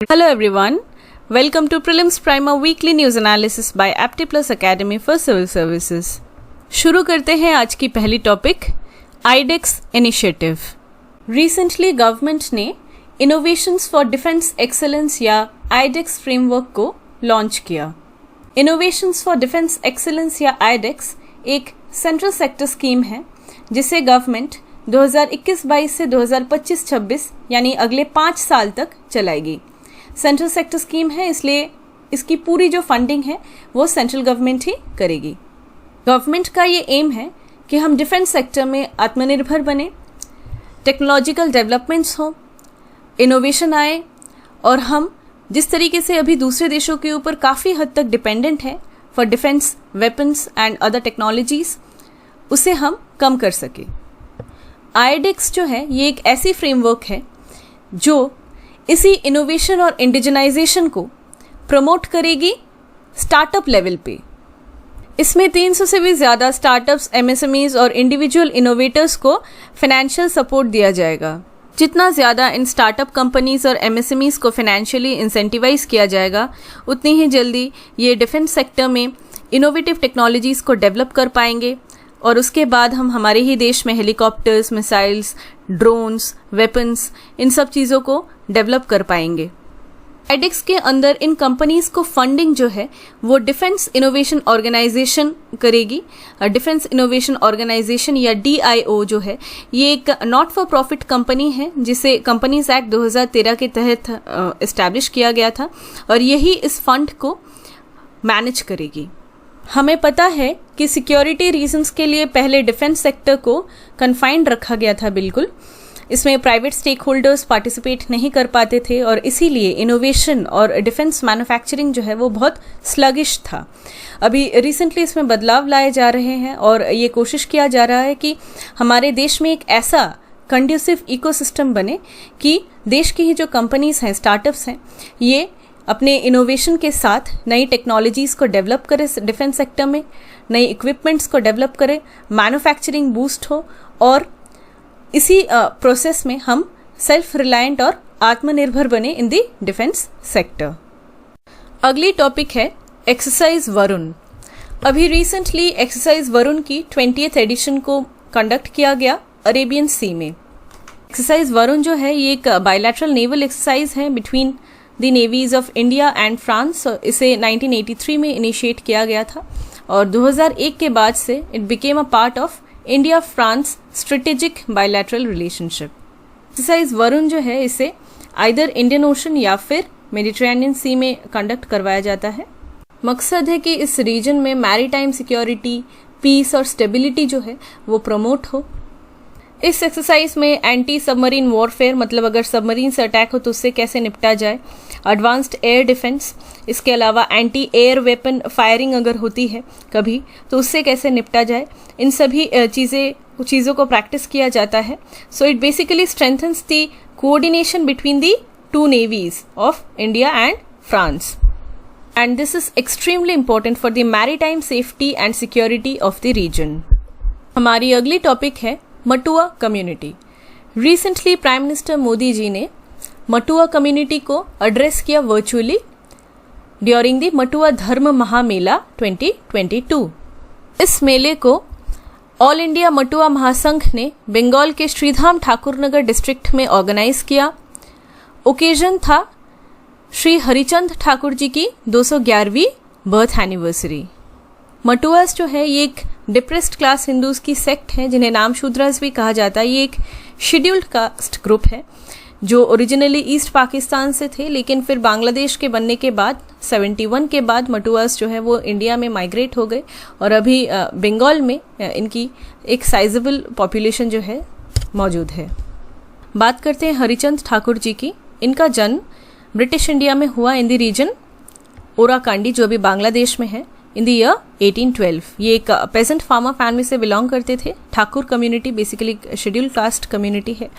Hello everyone, welcome to Prelims Primer Weekly News Analysis by Aptplus Academy for Civil Services. शुरू करते हैं आज की पहली topic, iDEX initiative. Recently government ने इनोवेशंस फॉर डिफेंस एक्सेलेंस या आईडेक्स फ्रेमवर्क को लॉन्च किया. इनोवेशंस फॉर डिफेंस एक्सेलेंस या आईडेक्स एक सेंट्रल सेक्टर स्कीम है जिसे गवर्नमेंट 2021-22 से 2025-26 यानी अगले 5 साल तक चलाएगी. सेंट्रल सेक्टर स्कीम है, इसलिए इसकी पूरी जो फंडिंग है वो सेंट्रल गवर्नमेंट ही करेगी. गवर्नमेंट का ये एम है कि हम डिफेंस सेक्टर में आत्मनिर्भर बने, टेक्नोलॉजिकल डेवलपमेंट्स हो, इनोवेशन आए और हम जिस तरीके से अभी दूसरे देशों के ऊपर काफ़ी हद तक डिपेंडेंट है for defence weapons and other technologies, उसे हम कम कर सके. आईडेक्स जो है ये एक ऐसी फ्रेमवर्क है जो इसी इनोवेशन और इंडिजनाइजेशन को प्रमोट करेगी स्टार्टअप लेवल पे. इसमें 300 से भी ज़्यादा स्टार्टअप्स, एमएसएमईज और इंडिविजुअल इनोवेटर्स को फाइनेंशियल सपोर्ट दिया जाएगा. जितना ज़्यादा इन स्टार्टअप कंपनीज और एमएसएमईज को फाइनेंशियली इंसेंटिवाइज किया जाएगा, उतनी ही जल्दी ये डिफेंस सेक्टर में इनोवेटिव टेक्नोलॉजीज़ को डेवलप कर पाएंगे और उसके बाद हम हमारे ही देश में हेलीकॉप्टर्स, मिसाइल्स, ड्रोन्स, वेपन्स, इन सब चीज़ों को डेवलप कर पाएंगे. आईडेक्स के अंदर इन कंपनीज को फंडिंग जो है वो डिफेंस इनोवेशन ऑर्गेनाइजेशन करेगी. डिफेंस इनोवेशन ऑर्गेनाइजेशन या DIO जो है ये एक नॉट फॉर प्रॉफिट कंपनी है जिसे कंपनीज एक्ट 2013 के तहत इस्टेब्लिश किया गया था और यही इस फंड को मैनेज करेगी. हमें पता है कि सिक्योरिटी रीजंस के लिए पहले डिफेंस सेक्टर को कन्फाइंड रखा गया था. बिल्कुल, इसमें प्राइवेट स्टेक होल्डर्स पार्टिसिपेट नहीं कर पाते थे और इसीलिए इनोवेशन और डिफेंस मैन्युफैक्चरिंग जो है वो बहुत स्लगिश था. अभी रिसेंटली इसमें बदलाव लाए जा रहे हैं और ये कोशिश किया जा रहा है कि हमारे देश में एक ऐसा कंड्यूसिव इकोसिस्टम बने कि देश की ही जो कंपनीज हैं, स्टार्टअप्स हैं, ये अपने इनोवेशन के साथ नई टेक्नोलॉजीज़ को डेवलप करें, डिफेंस सेक्टर में नई इक्विपमेंट्स को डेवलप करें, मैन्युफैक्चरिंग बूस्ट हो और इसी प्रोसेस में हम सेल्फ रिलायंट और आत्मनिर्भर बने इन दी डिफेंस सेक्टर. अगली टॉपिक है एक्सरसाइज वरुण. अभी रिसेंटली एक्सरसाइज वरुण की 20th एडिशन को कंडक्ट किया गया अरेबियन सी में. एक्सरसाइज वरुण जो है ये एक बायलैटरल नेवल एक्सरसाइज है between the navies of India and France. इसे 1983 में इनिशिएट किया गया था और 2001 के बाद से it became a part of India France strategic bilateral relationship. Exercise Varun जो है इसे आइदर इंडियन ओशन या फिर मेडिटेरेनियन सी में कंडक्ट करवाया जाता है. मकसद है कि इस रीजन में मैरीटाइम सिक्योरिटी, पीस और स्टेबिलिटी जो है वो प्रमोट हो. इस एक्सरसाइज में एंटी सबमरीन वॉरफेयर, मतलब अगर सबमरीन से अटैक हो तो उससे कैसे निपटा जाए, एडवांस्ड एयर डिफेंस, इसके अलावा एंटी एयर वेपन फायरिंग अगर होती है कभी तो उससे कैसे निपटा जाए, इन सभी चीज़ों को प्रैक्टिस किया जाता है. So it basically strengthens the coordination between the two navies of India and France and this is extremely important for the maritime safety and security of the region. हमारी अगली टॉपिक है Matua community. Recently prime minister Modi ji ने Matua community को address किया virtually during the Matua Dharma Mahamela 2022. इस मेले को all India Matua महासंघ ने बंगाल के श्रीधाम ठाकुरनगर डिस्ट्रिक्ट में ऑर्गेनाइज किया. ओकेजन था श्री हरिचंद ठाकुर जी की 211वीं बर्थ एनिवर्सरी. मटुआस जो है ये एक डिप्रेस्ड क्लास हिंदूज की सेक्ट है जिन्हें नाम शूद्रास भी कहा जाता है. ये एक शेड्यूल्ड कास्ट ग्रुप है जो ओरिजिनली ईस्ट पाकिस्तान से थे, लेकिन फिर बांग्लादेश के बनने के बाद 71 के बाद मटुआस जो है वो इंडिया में माइग्रेट हो गए और अभी बंगाल में इनकी एक साइजेबल पॉपुलेशन जो है मौजूद है. बात करते हैं हरिचंद ठाकुर जी की. इनका जन्म ब्रिटिश इंडिया में हुआ इन द रीजन ओराकांडी जो अभी बांग्लादेश में है इन द ईयर 1812. ये एक पेजेंट फार्मर फैमिली से बिलोंग करते थे. Thakur community basically scheduled caste community है.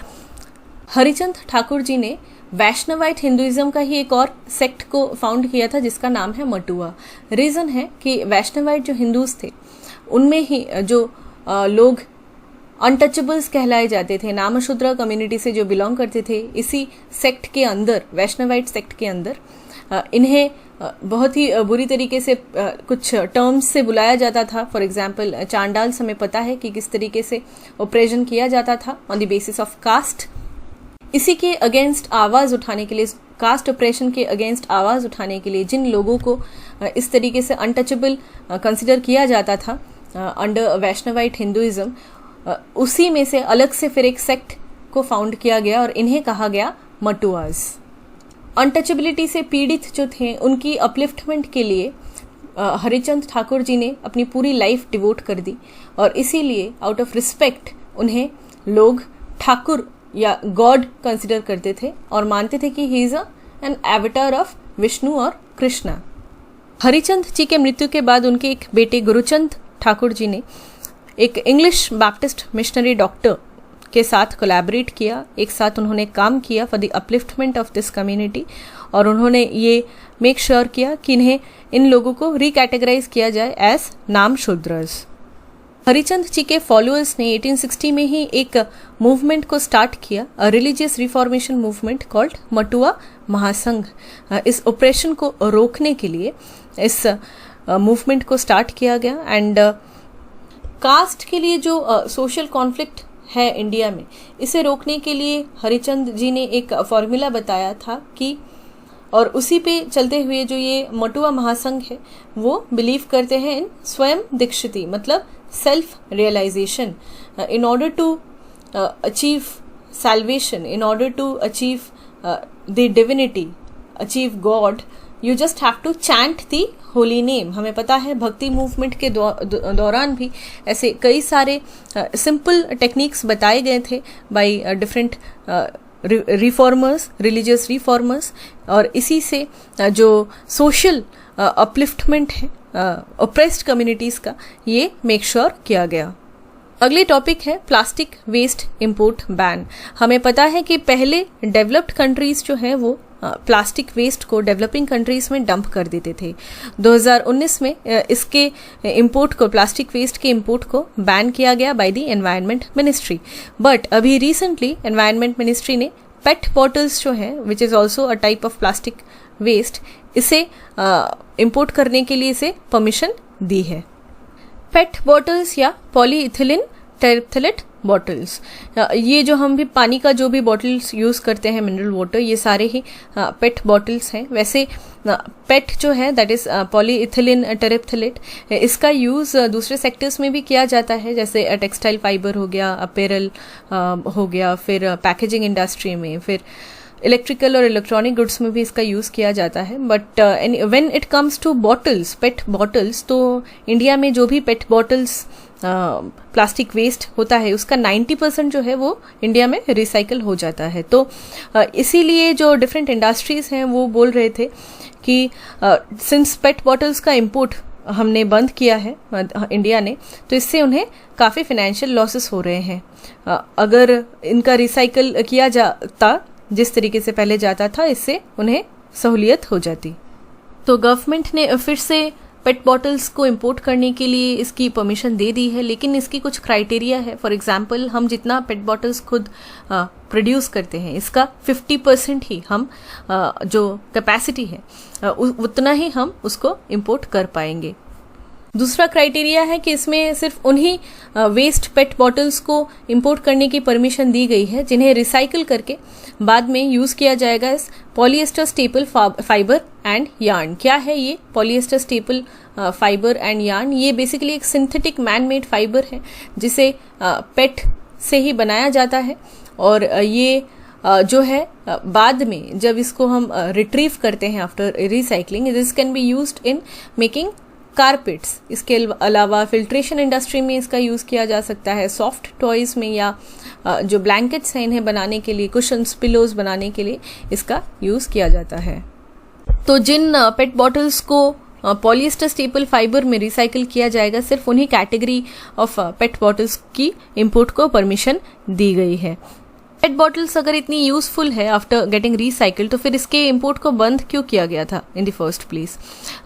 हरिचंद ठाकुर जी ने वैष्णवाइट हिंदुइज्म का ही एक और सेक्ट को फाउंड किया था जिसका नाम है मटुआ. रीज़न है कि वैष्णवाइट जो हिंदूज थे उनमें ही जो लोग अनटचेबल्स कहलाए जाते थे, नामशूद्र कम्युनिटी से जो बिलोंग करते थे, इसी सेक्ट के अंदर, वैष्णवाइट सेक्ट के अंदर इन्हें बहुत ही बुरी तरीके से कुछ टर्म्स से बुलाया जाता था। फॉर एग्जाम्पल चांडाल्स, हमें पता है कि किस तरीके से ऑपरेशन किया जाता था on the basis of caste. इसी के अगेंस्ट आवाज उठाने के लिए, कास्ट ऑपरेशन के अगेंस्ट आवाज उठाने के लिए जिन लोगों को इस तरीके से अनटचेबल कंसिडर किया जाता था अंडर वैष्णवाइट हिंदुइज्म, उसी में से अलग से फिर एक सेक्ट को फाउंड किया गया और इन्हें कहा गया मटुआज। अनटचेबिलिटी से पीड़ित जो थे उनकी अपलिफ्टमेंट के लिए हरिचंद ठाकुर जी ने अपनी पूरी लाइफ डिवोट कर दी और इसीलिए आउट ऑफ रिस्पेक्ट उन्हें लोग ठाकुर या गॉड कंसिडर करते थे और मानते थे कि he is an avatar of Vishnu और कृष्णा। हरिचंद जी के मृत्यु के बाद उनके एक बेटे गुरुचंद ठाकुर जी ने एक इंग्लिश बैप्टिस्ट मिशनरी डॉक्टर के साथ कोलैबोरेट किया, एक साथ उन्होंने काम किया for the upliftment of this community और उन्होंने ये मेक श्योर किया कि इन्हें, इन लोगों को रिकैटेगराइज किया जाए एज नाम शूद्रस। हरिचंद जी के फॉलोअर्स ने 1860 में ही एक मूवमेंट को स्टार्ट किया, a religious reformation movement called Matua महासंघ। इस ऑपरेशन को रोकने के लिए इस मूवमेंट को स्टार्ट किया गया एंड कास्ट के लिए जो सोशल कॉन्फ्लिक्ट है इंडिया में, इसे रोकने के लिए हरिचंद जी ने एक फॉर्मूला बताया था कि, और उसी पे चलते हुए जो ये मटुआ महासंघ है वो बिलीव करते हैं इन स्वयं दीक्षिति, मतलब self realisation. In order to achieve salvation, in order to achieve the divinity, achieve God, you just have to chant the holy name। हमें पता है भक्ति मूवमेंट के दौरान भी ऐसे कई सारे सिंपल टेक्निक्स बताए गए थे by different reformers, religious reformers, और इसी से जो सोशल अपलिफ्टमेंट है ऑप्रेस्ड कम्युनिटीज़ का, ये मेक श्योर किया गया। अगली टॉपिक है प्लास्टिक वेस्ट इंपोर्ट बैन। हमें पता है कि पहले डेवलप्ड कंट्रीज जो है वो प्लास्टिक वेस्ट को डेवलपिंग कंट्रीज में डंप कर देते थे। 2019 में इसके इंपोर्ट को, प्लास्टिक वेस्ट के इंपोर्ट को बैन किया गया by the environment ministry. But अभी रिसेंटली एनवायरनमेंट मिनिस्ट्री ने पेट बॉटल्स जो है, which is also a type of plastic waste, इसे इंपोर्ट करने के लिए इसे परमिशन दी है। पेट बॉटल्स या पॉलीइथिलीन टेरेप्थलेट बॉटल्स, ये जो हम भी पानी का जो भी बॉटल्स यूज़ करते हैं, मिनरल वाटर, ये सारे ही पेट बॉटल्स हैं। वैसे पेट जो है दैट इज़ पॉलीइथिलीन टेरेप्थलेट, इसका यूज़ दूसरे सेक्टर्स में भी किया जाता है, जैसे टेक्सटाइल फाइबर हो गया, अपैरल हो गया, फिर पैकेजिंग इंडस्ट्री में, फिर इलेक्ट्रिकल और इलेक्ट्रॉनिक गुड्स में भी इसका यूज़ किया जाता है। But when it comes two bottles, pet bottles, तो इंडिया में जो भी पेट बॉटल्स प्लास्टिक वेस्ट होता है उसका 90% जो है वो इंडिया में रिसाइकल हो जाता है। तो इसीलिए जो डिफरेंट इंडस्ट्रीज़ हैं वो बोल रहे थे कि सिंस पेट बॉटल्स का इंपोर्ट हमने बंद किया है इंडिया ने, तो इससे उन्हें काफ़ी फाइनेंशियल लॉसेस हो रहे हैं। अगर इनका रिसाइकल किया जाता जिस तरीके से पहले जाता था, इससे उन्हें सहूलियत हो जाती। तो गवर्नमेंट ने फिर से पेट बॉटल्स को इंपोर्ट करने के लिए इसकी परमिशन दे दी है, लेकिन इसकी कुछ क्राइटेरिया है। फॉर एग्जांपल, हम जितना पेट बॉटल्स खुद प्रोड्यूस करते हैं, इसका 50% ही हम जो कैपेसिटी है उतना ही हम उसको इंपोर्ट कर पाएंगे। दूसरा क्राइटेरिया है कि इसमें सिर्फ उन्हीं वेस्ट पेट बॉटल्स को इंपोर्ट करने की परमिशन दी गई है जिन्हें रिसाइकल करके बाद में यूज़ किया जाएगा इस polyester staple fibre and yarn. क्या है ये polyester staple fibre and yarn? ये बेसिकली एक सिंथेटिक मैन मेड फाइबर है जिसे पेट से ही बनाया जाता है, और ये जो है बाद में जब इसको हम रिट्रीव करते हैं after recycling, this can be used in making carpets. इसके अलावा फिल्ट्रेशन इंडस्ट्री में इसका यूज़ किया जा सकता है, सॉफ्ट टॉयज में, या जो ब्लैंकेट्स हैं इन्हें बनाने के लिए, कुशन्स, पिलोज बनाने के लिए इसका यूज़ किया जाता है। तो जिन पेट बॉटल्स को पॉलिएस्टर स्टेपल फाइबर में रिसाइकल किया जाएगा, सिर्फ उन्हीं कैटेगरी ऑफ पेट बॉटल्स की इंपोर्ट को परमिशन दी गई है। पेट बॉटल्स अगर इतनी यूजफुल है आफ्टर गेटिंग रिसाइकल, तो फिर इसके इंपोर्ट को बंद क्यों किया गया था in the first place?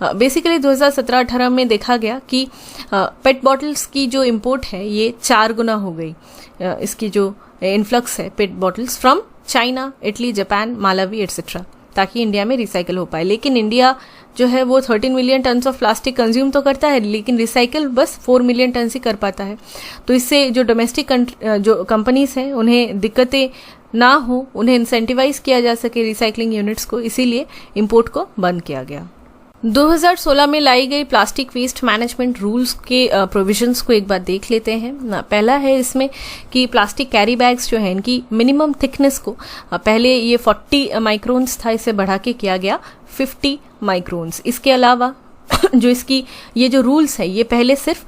Basically 2017-18 में देखा गया कि पेट बॉटल्स की जो इंपोर्ट है ये 4 गुना हो गई। इसकी जो इन्फ्लक्स है PET bottles from China, Italy, Japan, Malawi etcetera, ताकि इंडिया में रिसाइकल हो पाए। लेकिन इंडिया जो है वो 13 million tons of plastic consume तो करता है, लेकिन रिसाइकल बस 4 मिलियन टन्स ही कर पाता है। तो इससे जो डोमेस्टिक जो कंपनीज हैं उन्हें दिक्कतें ना हो, उन्हें इंसेंटिवाइज किया जा सके रिसाइकलिंग यूनिट्स को, इसीलिए इंपोर्ट को बंद किया गया। 2016 में लाई गई प्लास्टिक वेस्ट मैनेजमेंट रूल्स के प्रोविजंस को एक बार देख लेते हैं। पहला है इसमें कि प्लास्टिक कैरी बैग्स जो है इनकी मिनिमम थिकनेस को पहले ये 40 माइक्रोन्स था, इसे बढ़ा के किया गया 50 माइक्रोन्स। इसके अलावा जो इसकी ये जो रूल्स है ये पहले सिर्फ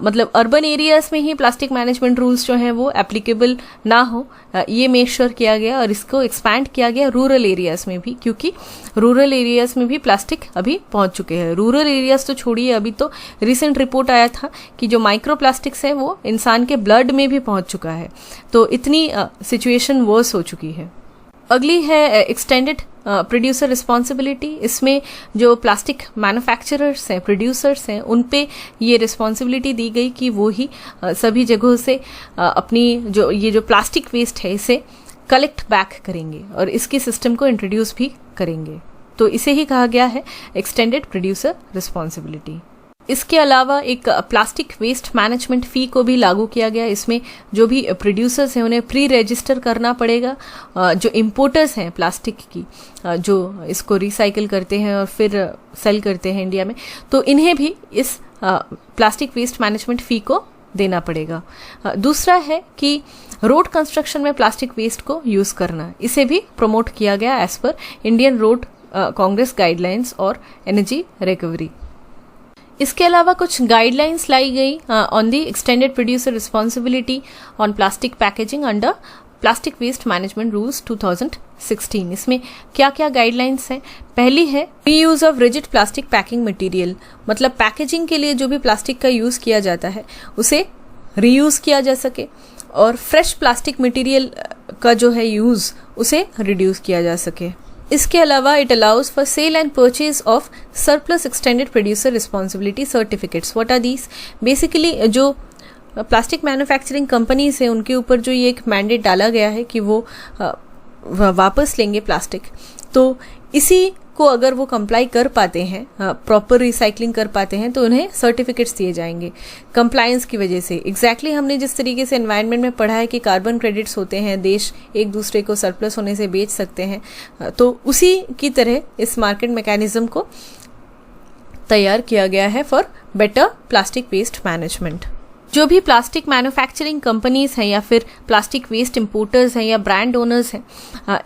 मतलब अर्बन एरियाज में ही प्लास्टिक मैनेजमेंट रूल्स जो हैं वो एप्लीकेबल ना हो, ये मेक श्योर किया गया और इसको एक्सपैंड किया गया रूरल एरियाज में भी, क्योंकि रूरल एरियाज में भी प्लास्टिक अभी पहुंच चुके हैं। रूरल एरियाज तो छोड़िए, अभी तो रिसेंट रिपोर्ट आया था कि जो माइक्रो प्लास्टिक्स है वो इंसान के ब्लड में भी पहुंच चुका है। तो इतनी सिचुएशन वर्स हो चुकी है। अगली है एक्सटेंडेड प्रोड्यूसर रिस्पॉन्सिबिलिटी। इसमें जो प्लास्टिक मैन्युफैक्चरर्स हैं, प्रोड्यूसर्स हैं, उन पे ये रिस्पॉन्सिबिलिटी दी गई कि वो ही सभी जगहों से अपनी जो प्लास्टिक वेस्ट है इसे कलेक्ट बैक करेंगे और इसकी सिस्टम को इंट्रोड्यूस भी करेंगे। तो इसे ही कहा गया है एक्सटेंडेड प्रोड्यूसर रिस्पॉन्सिबिलिटी। इसके अलावा एक प्लास्टिक वेस्ट मैनेजमेंट फी को भी लागू किया गया। इसमें जो भी प्रोड्यूसर्स हैं उन्हें प्री रजिस्टर करना पड़ेगा। जो इम्पोर्टर्स हैं प्लास्टिक की, जो इसको रिसाइकिल करते हैं और फिर सेल करते हैं इंडिया में, तो इन्हें भी इस प्लास्टिक वेस्ट मैनेजमेंट फी को देना पड़ेगा। दूसरा है कि रोड कंस्ट्रक्शन में प्लास्टिक वेस्ट को यूज करना, इसे भी प्रमोट किया गया as per Indian Road Congress guidelines और एनर्जी रिकवरी। इसके अलावा कुछ गाइडलाइंस लाई गई on the extended producer responsibility on plastic packaging under plastic waste management rules 2016। इसमें क्या क्या गाइडलाइंस हैं? पहली है reuse of rigid plastic packing material, मतलब पैकेजिंग के लिए जो भी प्लास्टिक का यूज किया जाता है उसे रीयूज किया जा सके, और फ्रेश प्लास्टिक मटेरियल का जो है यूज उसे रिड्यूस किया जा सके। इसके अलावा it allows for sale and purchase of surplus extended producer responsibility certificates. What are these? Basically जो प्लास्टिक मैन्युफैक्चरिंग कंपनीज है उनके ऊपर जो ये एक मैंडेट डाला गया है कि वो वापस लेंगे प्लास्टिक, तो इसी को अगर वो कंप्लाई कर पाते हैं, प्रॉपर रिसाइकलिंग कर पाते हैं, तो उन्हें सर्टिफिकेट्स दिए जाएंगे कंप्लायंस की वजह से। एग्जैक्टली हमने जिस तरीके से एनवायरनमेंट में पढ़ा है कि कार्बन क्रेडिट्स होते हैं, देश एक दूसरे को सरप्लस होने से बेच सकते हैं, तो उसी की तरह इस मार्केट मैकेनिज्म को तैयार किया गया है for better plastic waste management. जो भी प्लास्टिक मैन्युफैक्चरिंग कंपनीज हैं या फिर प्लास्टिक वेस्ट इंपोर्टर्स हैं या ब्रांड ओनर्स हैं,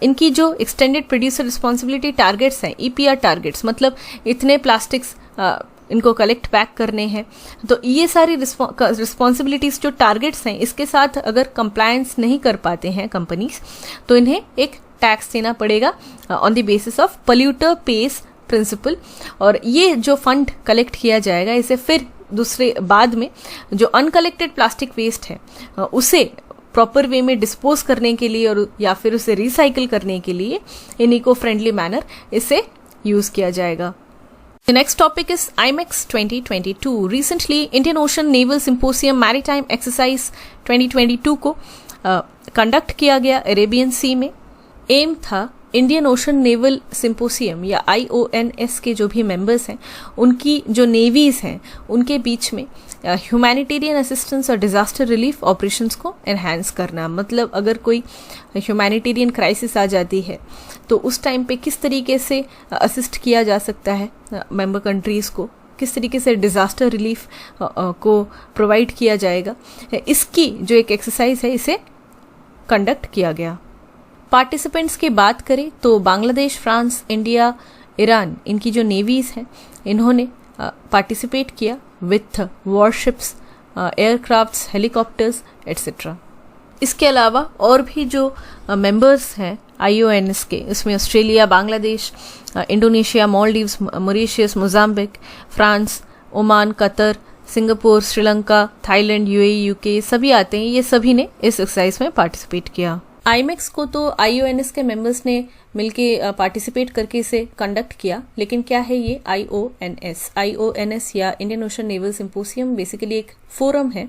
इनकी जो एक्सटेंडेड प्रोड्यूसर रिस्पॉन्सिबिलिटी टारगेट्स हैं, EPR टारगेट्स, मतलब इतने प्लास्टिक्स इनको कलेक्ट बैक करने हैं, तो ये सारी रिस्पॉन्सिबिलिटीज जो टारगेट्स हैं इसके साथ अगर कंप्लायंस नहीं कर पाते हैं कंपनीज, तो इन्हें एक टैक्स देना पड़ेगा on the basis of polluter pays principle. और ये जो फंड कलेक्ट किया जाएगा इसे फिर दूसरे बाद में जो अनकलेक्टेड प्लास्टिक वेस्ट है उसे प्रॉपर वे में डिस्पोज करने के लिए और या फिर उसे रिसाइकिल करने के लिए इन इको फ्रेंडली मैनर इसे यूज किया जाएगा। The next topic is IMEX 2022. Recently, Indian Ocean Naval Symposium Maritime Exercise 2022 को कंडक्ट किया गया अरेबियन सी में। एम था इंडियन ओशन नेवल सिंपोसियम या IONS के जो भी मेंबर्स हैं उनकी जो नेवीज हैं उनके बीच में ह्यूमैनिटेरियन असिस्टेंस और डिजास्टर रिलीफ ऑपरेशंस को एनहांस करना। मतलब अगर कोई ह्यूमैनिटेरियन क्राइसिस आ जाती है तो उस टाइम पे किस तरीके से असिस्ट किया जा सकता है मेंबर कंट्रीज को, किस तरीके से डिजास्टर रिलीफ को प्रोवाइड किया जाएगा, इसकी जो एक एक्सरसाइज है इसे कंडक्ट किया गया। पार्टिसिपेंट्स की बात करें तो बांग्लादेश, फ्रांस, इंडिया, ईरान, इनकी जो नेवीज हैं इन्होंने पार्टिसिपेट किया with warships, aircrafts, helicopters etcetera. इसके अलावा और भी जो मेंबर्स हैं IONS के, इसमें Australia, Bangladesh, Indonesia, Maldives, Mauritius, Mozambique, France, Oman, Qatar, Singapore, Sri Lanka, Thailand, UAE, UK सभी आते हैं। ये सभी ने इस एक्सरसाइज में पार्टिसिपेट किया। आईमेक्स को तो आईओएनएस के मेंबर्स ने मिलके पार्टिसिपेट करके इसे कंडक्ट किया, लेकिन क्या है ये आईओएनएस या इंडियन ओशन नेवल सिंपोसियम बेसिकली एक फोरम है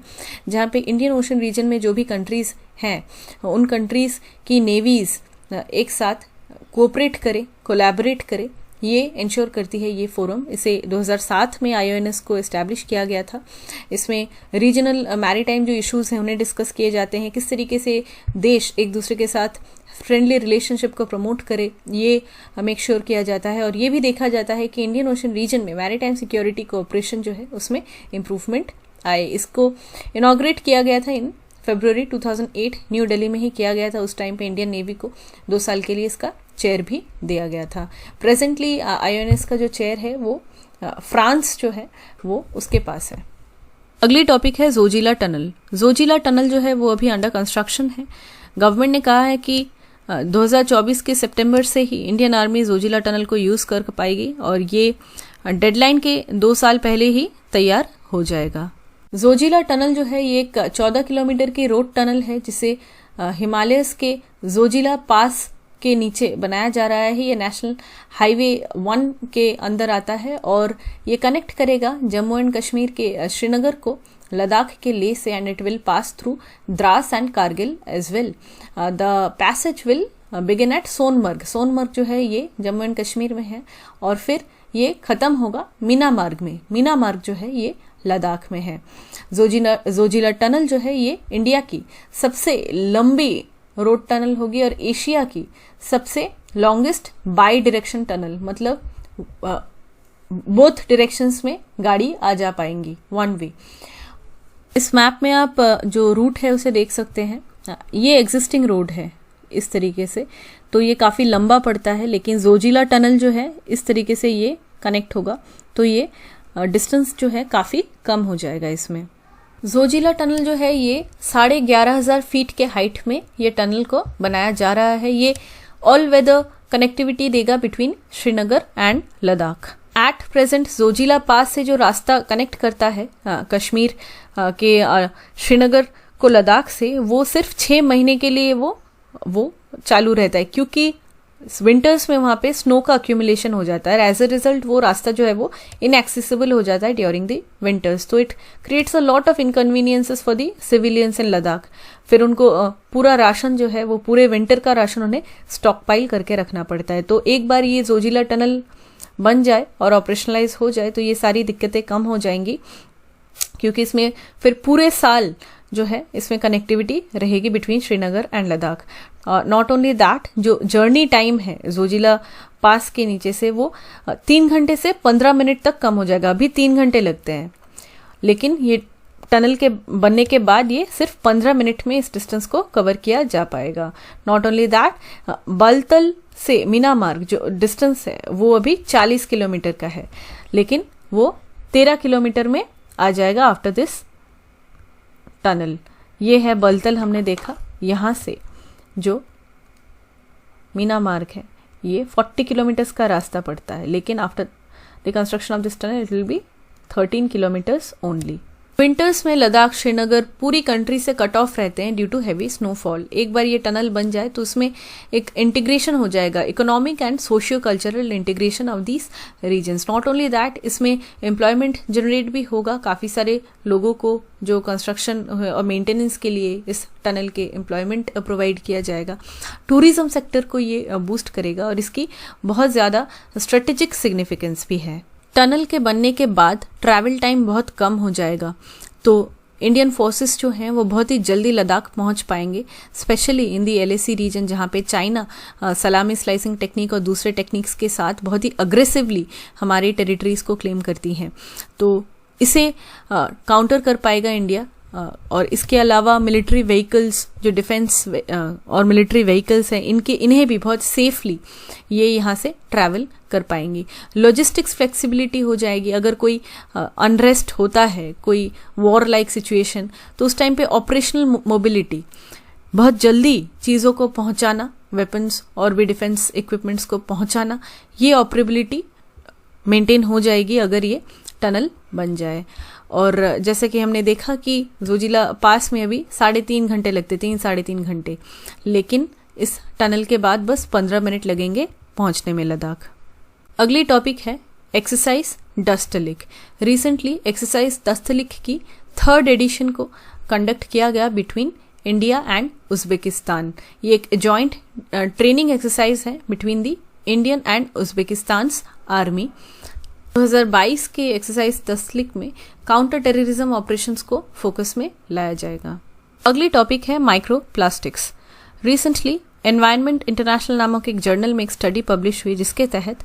जहाँ पे इंडियन ओशन रीजन में जो भी कंट्रीज हैं उन कंट्रीज की नेवीज एक साथ कोऑपरेट करे, कोलैबोरेट करे, ये इंश्योर करती है ये फोरम। इसे 2007 में आईओएनएस को एस्टैब्लिश किया गया था। इसमें रीजनल मैरीटाइम जो इश्यूज हैं उन्हें डिस्कस किए जाते हैं, किस तरीके से देश एक दूसरे के साथ फ्रेंडली रिलेशनशिप को प्रमोट करे ये मेक श्योर किया जाता है। और ये भी देखा जाता है कि इंडियन ओशन रीजन में मैरीटाइम सिक्योरिटी कोऑपरेशन जो है उसमें इम्प्रूवमेंट आए। इसको इनॉग्रेट किया गया था इन फरवरी 2008 न्यू दिल्ली में ही किया गया था। उस टाइम पे इंडियन नेवी को 2 साल के लिए इसका चेयर भी दिया गया था। प्रेजेंटली आईओएनएस का जो चेयर है वो फ्रांस जो है वो उसके पास है। अगली टॉपिक है जोजिला टनल। जोजिला टनल जो है वो अभी अंडर कंस्ट्रक्शन है। गवर्नमेंट ने कहा है कि 2024 के सितंबर से ही इंडियन आर्मी जोजिला टनल को यूज कर पाएगी और ये डेडलाइन के 2 साल पहले ही तैयार हो जाएगा। जोजिला टनल जो है ये एक 14 किलोमीटर की रोड टनल है जिसे हिमालयस के जोजिला पास के नीचे बनाया जा रहा है। ये नेशनल हाईवे 1 के अंदर आता है और ये कनेक्ट करेगा जम्मू एंड कश्मीर के श्रीनगर को लद्दाख के लेह से, and it will pass through Dras and Kargil as well. The passage will begin at Sonamarg. Sonamarg जो है ये जम्मू एंड कश्मीर में है और फिर ये खत्म होगा मीना मार्ग में। मीना मार्ग जो है ये लद्दाख में है। जोजिला टनल जो है ये इंडिया की सबसे लंबी रोड टनल होगी और एशिया की सबसे लॉन्गेस्ट बाई डायरेक्शन टनल, मतलब बोथ डायरेक्शंस में गाड़ी आ जा पाएंगी, 1 वे। इस मैप में आप जो रूट है उसे देख सकते हैं। ये एग्जिस्टिंग रोड है इस तरीके से, तो ये काफी लंबा पड़ता है, लेकिन जोजिला टनल जो है इस तरीके से ये कनेक्ट होगा तो ये डिस्टेंस जो है काफी कम हो जाएगा इसमें। जोजिला टनल जो है ये 11,500 फीट के हाइट में ये टनल को बनाया जा रहा है। ये ऑल वेदर कनेक्टिविटी देगा between Srinagar and Ladakh. At present Zojila pass से जो रास्ता कनेक्ट करता है कश्मीर के श्रीनगर को लद्दाख से, वो सिर्फ 6 महीने के लिए वो चालू रहता है, क्योंकि विंटर्स में वहां पे स्नो का अक्यूमुलेशन हो जाता है। एज अ रिजल्ट वो रास्ता जो है वो इनएक्सेसिबल हो जाता है ड्यूरिंग द विंटर्स, तो it creates a lot of inconveniences for the civilians in Ladakh. फिर उनको पूरा राशन जो है वो पूरे विंटर का राशन उन्हें स्टॉक पाइल करके रखना पड़ता है। तो एक बार ये जोजिला टनल बन जाए और ऑपरेशनलाइज हो जाए तो ये सारी दिक्कतें कम हो जाएंगी, क्योंकि इसमें फिर पूरे साल जो है इसमें कनेक्टिविटी रहेगी between Srinagar and Ladakh. Not only that, जो जर्नी टाइम है जोजिला पास के नीचे से वो 3 घंटे से 15 मिनट तक कम हो जाएगा। अभी 3 घंटे लगते हैं, लेकिन ये टनल के बनने के बाद ये सिर्फ 15 मिनट में इस डिस्टेंस को कवर किया जा पाएगा। नॉट ओनली दैट, बलतल से मीना मार्ग जो डिस्टेंस है वो अभी 40 किलोमीटर का है, लेकिन वो 13 किलोमीटर में आ जाएगा आफ्टर दिस टनल। ये है बलतल, हमने देखा यहाँ से जो मीना मार्ग है ये 40 किलोमीटर्स का रास्ता पड़ता है, लेकिन after the construction of this tunnel it will be 13 kilometres only. Winters में लद्दाख श्रीनगर पूरी कंट्री से कट ऑफ रहते हैं ड्यू टू हैवी स्नोफॉल। एक बार ये टनल बन जाए तो उसमें एक इंटीग्रेशन हो जाएगा, economic and socio cultural integration of these regions. Not only that, इसमें एम्प्लॉयमेंट जनरेट भी होगा, काफ़ी सारे लोगों को जो कंस्ट्रक्शन और मेंटेनेंस के लिए इस टनल के एम्प्लॉयमेंट प्रोवाइड किया जाएगा। टूरिज्म सेक्टर को ये बूस्ट करेगा और इसकी बहुत ज़्यादा स्ट्रेटेजिक सिग्निफिकेंस भी है। टनल के बनने के बाद ट्रैवल टाइम बहुत कम हो जाएगा, तो इंडियन फोर्सेस जो हैं वो बहुत ही जल्दी लद्दाख पहुंच पाएंगे, specially in the LAC region, जहां पे चाइना सलामी स्लाइसिंग टेक्निक और दूसरे टेक्निक्स के साथ बहुत ही अग्रेसिवली हमारी टेरिटरीज को क्लेम करती हैं। तो इसे काउंटर कर पाएगा इंडिया। और इसके अलावा मिलिट्री व्हीकल्स जो डिफेंस और मिलिट्री व्हीकल्स हैं इन्हें भी बहुत सेफली ये यहाँ से ट्रैवल कर पाएंगी। लॉजिस्टिक्स फ्लेक्सिबिलिटी हो जाएगी। अगर कोई अनरेस्ट होता है, कोई वॉर लाइक सिचुएशन, तो उस टाइम पे ऑपरेशनल मोबिलिटी, बहुत जल्दी चीज़ों को पहुंचाना, वेपन्स और भी डिफेंस इक्विपमेंट्स को पहुंचाना, ये ऑपरेबिलिटी मेंटेन हो जाएगी अगर ये टनल बन जाए। और जैसे कि हमने देखा कि जोजिला पास में अभी 3.5 घंटे लगते, 3-3.5 घंटे, लेकिन इस टनल के बाद बस 15 मिनट लगेंगे पहुंचने में लद्दाख। अगली टॉपिक है एक्सरसाइज डस्तलिक। रिसेंटली एक्सरसाइज डस्तलिक की 3rd एडिशन को कंडक्ट किया गया बिटवीन इंडिया एंड उज्बेकिस्तान। ये एक जॉइंट ट्रेनिंग एक्सरसाइज है between the Indian and Uzbekistan army. 2022 के एक्सरसाइज डस्तलिक में काउंटर टेररिज्म ऑपरेशंस को फोकस में लाया जाएगा। अगली टॉपिक है micro plastics. Recently environment international नामक एक जर्नल में एक स्टडी पब्लिश हुई जिसके तहत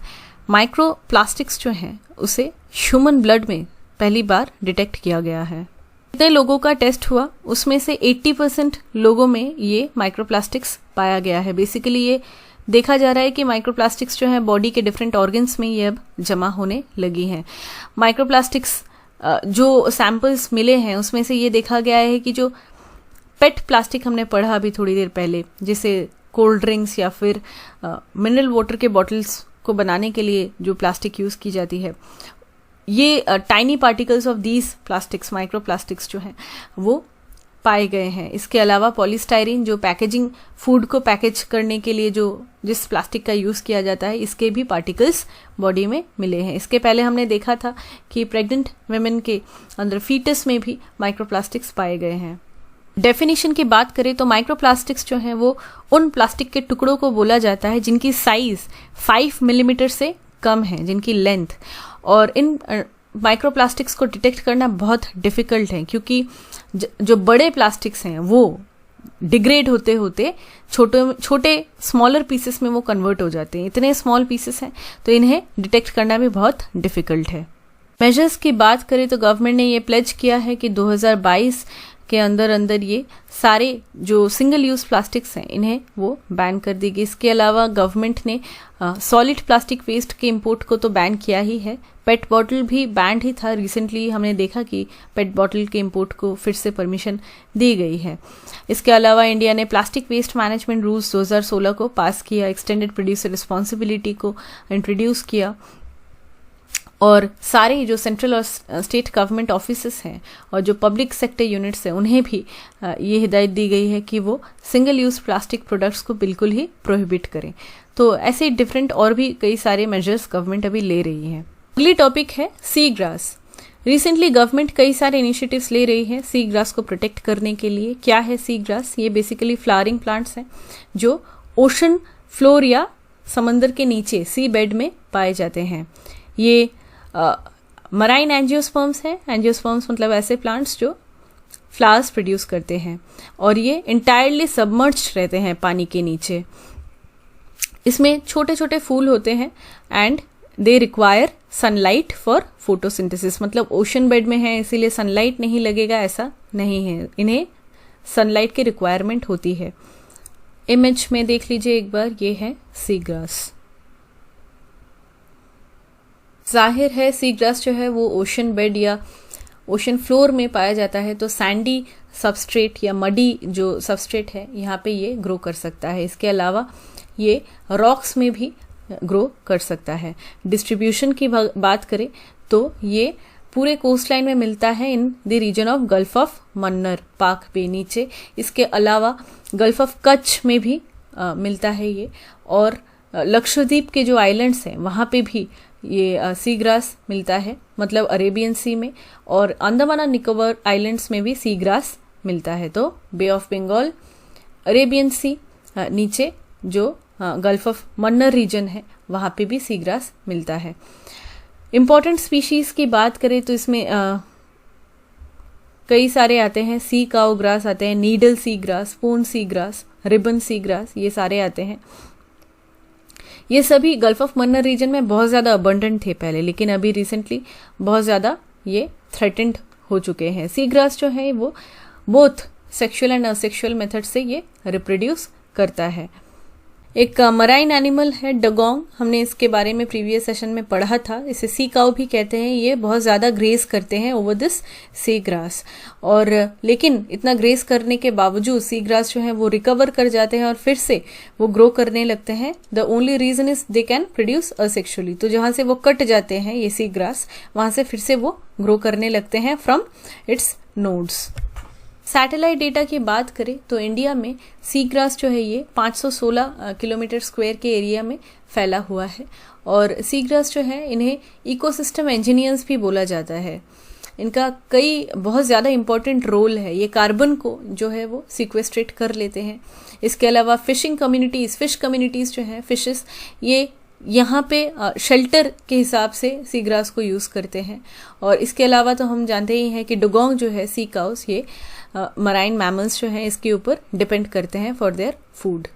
माइक्रो प्लास्टिक्स जो हैं उसे ह्यूमन ब्लड में पहली बार डिटेक्ट किया गया है। जितने लोगों का टेस्ट हुआ उसमें से 80% लोगों में ये माइक्रोप्लास्टिक्स पाया गया है। बेसिकली ये देखा जा रहा है कि माइक्रोप्लास्टिक्स जो है बॉडी के डिफरेंट ऑर्गन्स में ये अब जमा होने लगी हैं। माइक्रोप्लास्टिक्स जो सैंपल्स मिले हैं उसमें से ये देखा गया है कि जो पेट प्लास्टिक हमने पढ़ा अभी थोड़ी देर पहले, जिसे कोल्ड ड्रिंक्स या फिर मिनरल वाटर के बॉटल्स को बनाने के लिए जो प्लास्टिक यूज की जाती है, ये tiny particles of these plastics, micro plastics जो हैं वो पाए गए हैं। इसके अलावा पॉलीस्टाइरीन जो पैकेजिंग फूड को पैकेज करने के लिए जिस प्लास्टिक का यूज किया जाता है, इसके भी पार्टिकल्स बॉडी में मिले हैं। इसके पहले हमने देखा था कि प्रेग्नेंट वुमेन के अंदर फीटस में भी माइक्रोप्लास्टिक्स पाए गए हैं। डेफिनेशन की बात करें तो माइक्रोप्लास्टिक्स जो हैं वो उन प्लास्टिक के टुकड़ों को बोला जाता है जिनकी साइज 5 मिलीमीटर से कम है, जिनकी लेंथ। और इन माइक्रोप्लास्टिक्स को डिटेक्ट करना बहुत डिफिकल्ट है क्योंकि जो बड़े प्लास्टिक्स हैं वो डिग्रेड होते होते छोटे स्मॉलर पीसेस में वो कन्वर्ट हो जाते हैं। इतने स्मॉल पीसेस हैं तो इन्हें डिटेक्ट करना भी बहुत डिफिकल्ट है। मेजर्स की बात करें तो गवर्नमेंट ने ये प्लेज किया है कि 2022 के अंदर ये सारे जो सिंगल यूज प्लास्टिक्स हैं इन्हें वो बैन कर देगी। इसके अलावा गवर्नमेंट ने सॉलिड प्लास्टिक वेस्ट के इंपोर्ट को तो बैन किया ही है। पेट बॉटल भी बैंड ही था। रिसेंटली हमने देखा कि पेट बॉटल के इंपोर्ट को फिर से परमिशन दी गई है। इसके अलावा इंडिया ने प्लास्टिक वेस्ट मैनेजमेंट रूल्स 2016 को पास किया, एक्सटेंडेड प्रोड्यूसर रिस्पॉन्सिबिलिटी को इंट्रोड्यूस किया और सारे जो सेंट्रल और स्टेट गवर्नमेंट ऑफिसेस हैं और जो पब्लिक सेक्टर यूनिट्स हैं उन्हें भी ये हिदायत दी गई है कि वो सिंगल यूज प्लास्टिक प्रोडक्ट्स को बिल्कुल ही प्रोहिबिट करें। तो ऐसे डिफरेंट और भी कई सारे मेजर्स गवर्नमेंट अभी ले रही है। अगली टॉपिक है सी ग्रास। रिसेंटली गवर्नमेंट कई सारे इनिशिएटिव्स ले रही है सी ग्रास को प्रोटेक्ट करने के लिए। क्या है सी ग्रास? ये बेसिकली फ्लावरिंग प्लांट्स हैं जो ओशन फ्लोर या समंदर के नीचे सी बेड में पाए जाते हैं। ये मराइन एंजियोस्पर्म्स हैं। एंजियोस्पर्म्स मतलब ऐसे प्लांट्स जो फ्लावर्स प्रोड्यूस करते हैं और ये इंटायरली सबमर्ज्ड रहते हैं पानी के नीचे। इसमें छोटे छोटे फूल होते हैं and they require sunlight for photosynthesis. मतलब ओशन बेड में है इसीलिए सनलाइट नहीं लगेगा ऐसा नहीं है, इन्हें सनलाइट की रिक्वायरमेंट होती है। इमेज में देख लीजिए एक बार, ये है सी ग्रास। जाहिर है सी ग्रास जो है वो ओशन बेड या ओशन फ्लोर में पाया जाता है तो सैंडी सबस्ट्रेट या मडी जो सबस्ट्रेट है यहाँ पे ये ग्रो कर सकता है। इसके अलावा ये रॉक्स में भी ग्रो कर सकता है। डिस्ट्रीब्यूशन की बात करें तो ये पूरे कोस्ट लाइन में मिलता है in the region of Gulf of Mannar, Palk Bay नीचे। इसके अलावा गल्फ ऑफ कच्छ में भी मिलता है ये, और लक्षद्वीप के जो आइलैंड्स हैं वहाँ पे भी ये सी ग्रास मिलता है, मतलब अरेबियन सी में, और अंडमान और निकोबार आइलैंड्स में भी सी ग्रास मिलता है। तो बे ऑफ बंगाल, अरेबियन सी, नीचे जो गल्फ ऑफ मन्नर रीजन है वहाँ पे भी सी ग्रास मिलता है। इम्पॉर्टेंट स्पीशीज की बात करें तो इसमें कई सारे आते हैं। सी काउ ग्रास आते हैं, needle sea grass, spoon sea grass, ribbon sea grass, ये सारे आते हैं। ये सभी गल्फ ऑफ मन्नर रीजन में बहुत ज़्यादा अबंडेंट थे पहले, लेकिन अभी रिसेंटली बहुत ज़्यादा ये थ्रेटेंड हो चुके हैं। सी ग्रास जो है वो both sexual and asexual method से ये रिप्रोड्यूस करता है। एक मराइन एनिमल है डगोंग, हमने इसके बारे में प्रीवियस सेशन में पढ़ा था। इसे सी काउ भी कहते हैं। ये बहुत ज़्यादा ग्रेस करते हैं ओवर दिस सी ग्रास, और लेकिन इतना ग्रेस करने के बावजूद सी ग्रास जो है वो रिकवर कर जाते हैं और फिर से वो ग्रो करने लगते हैं। The only reason is they can produce asexually. तो जहाँ से वो कट जाते हैं ये सी ग्रास, वहाँ से फिर से वो ग्रो करने लगते हैं from its nodes. Satellite data की बात करें तो इंडिया में सी ग्रास जो है ये 516 किलोमीटर स्क्वायर के एरिया में फैला हुआ है। और सी ग्रास जो है इन्हें इकोसिस्टम इंजीनियर्स भी बोला जाता है। इनका कई बहुत ज़्यादा इंपॉर्टेंट रोल है। ये कार्बन को जो है वो सिक्वेस्ट्रेट कर लेते हैं। इसके अलावा फिशिंग कम्युनिटीज़, फिश कम्युनिटीज़ जो हैं, फिशेस, ये यहाँ पे शेल्टर के हिसाब से सी ग्रास को यूज़ करते हैं। और इसके अलावा तो हम जानते ही हैं कि डुगोंग जो है सी काउस, ये मराइन मैमल्स जो हैं इसके ऊपर डिपेंड करते हैं फॉर देयर फूड।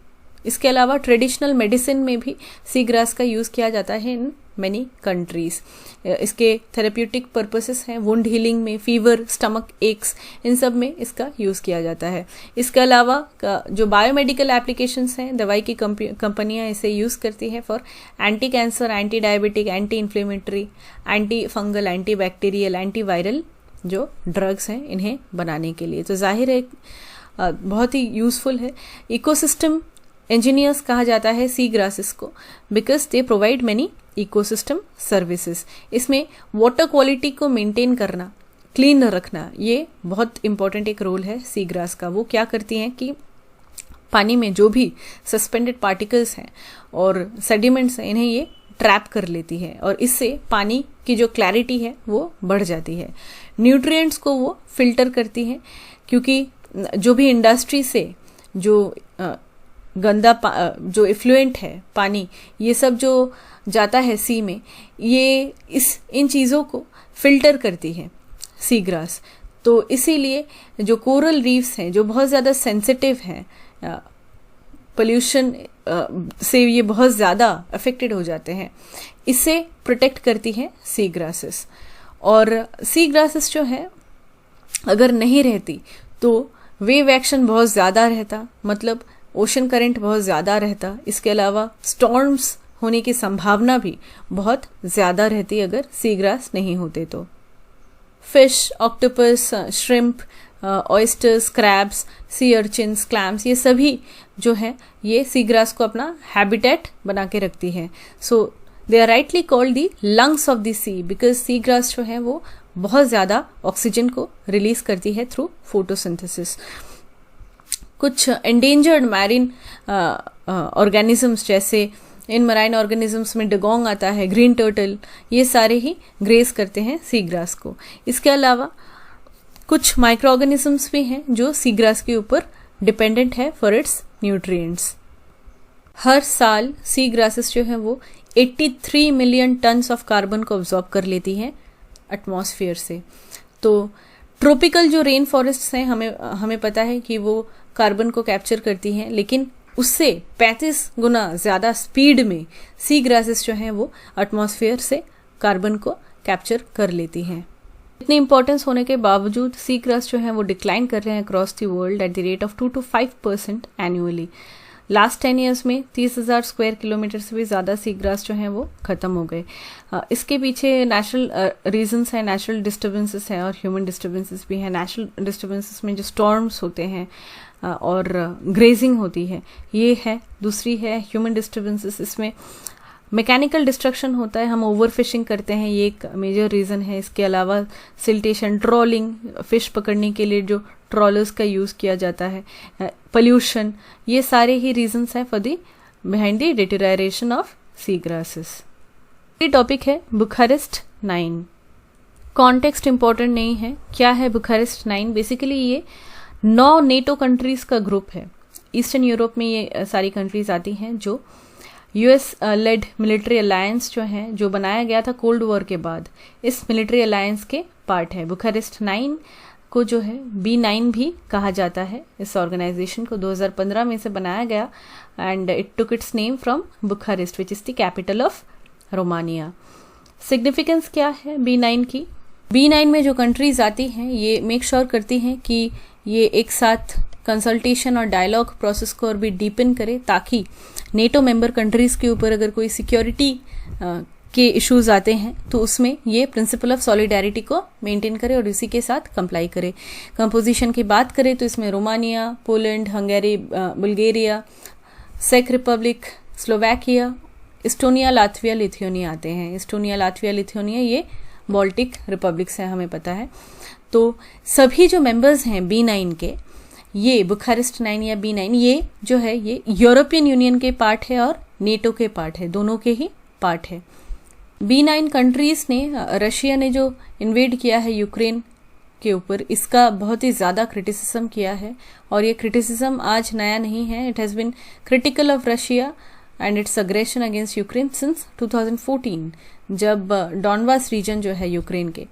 इसके अलावा ट्रेडिशनल मेडिसिन में भी सी ग्रास का यूज़ किया जाता है इन मैनी कंट्रीज़। इसके थेरेप्यूटिक पर्पसेस हैं, वुंड हीलिंग में, फीवर, स्टमक एक्स, इन सब में इसका यूज़ किया जाता है। इसके अलावा जो बायोमेडिकल एप्लीकेशंस हैं, दवाई की कंपनियां इसे यूज़ करती हैं for anti cancer, anti diabetic, anti inflammatory, anti fungal, anti bacterial, anti viral जो ड्रग्स हैं इन्हें बनाने के लिए। तो जाहिर है बहुत ही यूज़फुल है। इकोसिस्टम इंजीनियर्स कहा जाता है सी ग्रासेस को, because they provide many ecosystem services. इसमें वाटर क्वालिटी को मेंटेन करना, क्लीन रखना, ये बहुत इंपॉर्टेंट एक रोल है सी ग्रास का। वो क्या करती हैं कि पानी में जो भी सस्पेंडेड पार्टिकल्स हैं और सेडिमेंट्स हैं, इन्हें ये ट्रैप कर लेती है और इससे पानी की जो क्लैरिटी है वो बढ़ जाती है। न्यूट्रिएंट्स को वो फिल्टर करती है, क्योंकि जो भी इंडस्ट्री से जो गंदा जो इफ्लुएंट है पानी, ये सब जो जाता है सी में, ये इन चीज़ों को फिल्टर करती है सी ग्रास। तो इसीलिए जो कोरल रीफ्स हैं जो बहुत ज़्यादा सेंसिटिव हैं पोल्यूशन से, ये बहुत ज़्यादा अफेक्टेड हो जाते हैं, इससे प्रोटेक्ट करती हैं सी ग्रासेस। और सी ग्रासेस जो है अगर नहीं रहती तो वेव एक्शन बहुत ज़्यादा रहता, मतलब ओशन करंट बहुत ज़्यादा रहता। इसके अलावा स्टॉर्म्स होने की संभावना भी बहुत ज़्यादा रहती अगर सी ग्रास नहीं होते तो। Fish, octopus, shrimp, oysters, crabs, sea urchins, clams, ये सभी जो है ये सी ग्रास को अपना हैबिटेट बना के रखती है। So they are rightly called the lungs of the sea, because sea grass जो है वो बहुत ज़्यादा ऑक्सीजन को रिलीज करती है थ्रू फोटोसिंथेसिस। कुछ एंडेंजर्ड मैरिन ऑर्गेनिजम्स, जैसे इन मराइन ऑर्गेनिजम्स में डगोंग आता है, ग्रीन टर्टल, ये सारे ही ग्रेस करते हैं सी ग्रास को। इसके अलावा कुछ माइक्रो ऑर्गेनिजम्स भी हैं जो सी ग्रास के ऊपर डिपेंडेंट है फॉर इट्स न्यूट्रिएंट्स। हर साल सी ग्रासेस जो हैं वो 83 मिलियन टन्स ऑफ कार्बन को ऑब्जॉर्ब कर लेती हैं एटमॉस्फेयर से। तो ट्रॉपिकल जो रेन फॉरेस्ट्स हैं, हमें पता है कि वो कार्बन को कैप्चर करती हैं, लेकिन उससे 35 गुना ज़्यादा स्पीड में सी ग्रासेस जो हैं वो एटमॉस्फेयर से कार्बन को कैप्चर कर लेती हैं। इतनी इंपॉर्टेंस होने के बावजूद सी ग्रास जो है वो डिक्लाइन कर रहे हैं across the world at the rate of 2 to 5% annually. Last 10 years में 30,000 स्क्वायर किलोमीटर से भी ज़्यादा सी ग्रास जो हैं वो ख़त्म हो गए। इसके पीछे नेचुरल रीजंस हैं, नेचुरल डिस्टर्बेंसेस हैं और ह्यूमन डिस्टर्बेंसेस भी हैं। नेचुरल डिस्टर्बेंसेस में जो स्टॉर्म्स होते हैं और ग्रेजिंग होती है, ये है। दूसरी है ह्यूमन डिस्टर्बेंसेस, इसमें मैकेनिकल डिस्ट्रक्शन होता है, हम ओवर फिशिंग करते हैं, ये एक मेजर रीज़न है। इसके अलावा सिल्टेशन, ट्रॉलिंग, फिश पकड़ने के लिए जो ट्रॉलर्स का यूज़ किया जाता है, पोल्यूशन, ये सारे ही रीजंस हैं for the behind the deterioration of sea grasses. ये टॉपिक है बुखारेस्ट 9। कॉन्टेक्स्ट इंपॉर्टेंट नहीं है। क्या है बुखारेस्ट 9? बेसिकली ये 9 नेटो कंट्रीज़ का ग्रुप है। ईस्टर्न यूरोप में ये सारी कंट्रीज़ आती हैं जो यूएस लेड मिलिट्री अलायंस जो है, जो बनाया गया था कोल्ड वॉर के बाद, इस मिलिट्री अलायंस के पार्ट है। बुखारेस्ट 9 को जो है B9 भी कहा जाता है। इस ऑर्गेनाइजेशन को 2015 में से बनाया गया and it took its name from Bucharest which is the capital of Romania. Significance क्या है B9 की? B9 में जो कंट्रीज आती हैं ये मेक श्योर करती हैं कि ये एक साथ कंसल्टेशन और डायलॉग प्रोसेस को और भी डीपन करे, ताकि नेटो मेंबर कंट्रीज के ऊपर अगर कोई सिक्योरिटी के इश्यूज आते हैं तो उसमें ये प्रिंसिपल ऑफ सॉलिडारिटी को मेंटेन करे और इसी के साथ कंप्लाई करे। कंपोजिशन की बात करें तो इसमें रोमानिया, पोलैंड, हंगेरी, बुल्गारिया, सेक republic, Slovakia, Estonia, Latvia, Lithuania आते हैं। इस्टोनिया, लातविया, लिथुआनिया ये बाल्टिक रिपब्लिक्स हैं, हमें पता है। तो सभी जो मेंबर्स हैं B9 के, ये बुखारेस्ट 9 या B9, ये जो है ये यूरोपियन यूनियन के पार्ट है और नेटो के पार्ट है, दोनों के ही पार्ट है। B9 कंट्रीज ने, रशिया ने जो इन्वेड किया है यूक्रेन के ऊपर, इसका बहुत ही ज़्यादा क्रिटिसिज्म किया है और ये क्रिटिसिज्म आज नया नहीं है। It has been critical of Russia and it's aggression against Ukraine since 2014, जब डॉनबास रीजन जो है यूक्रेन के,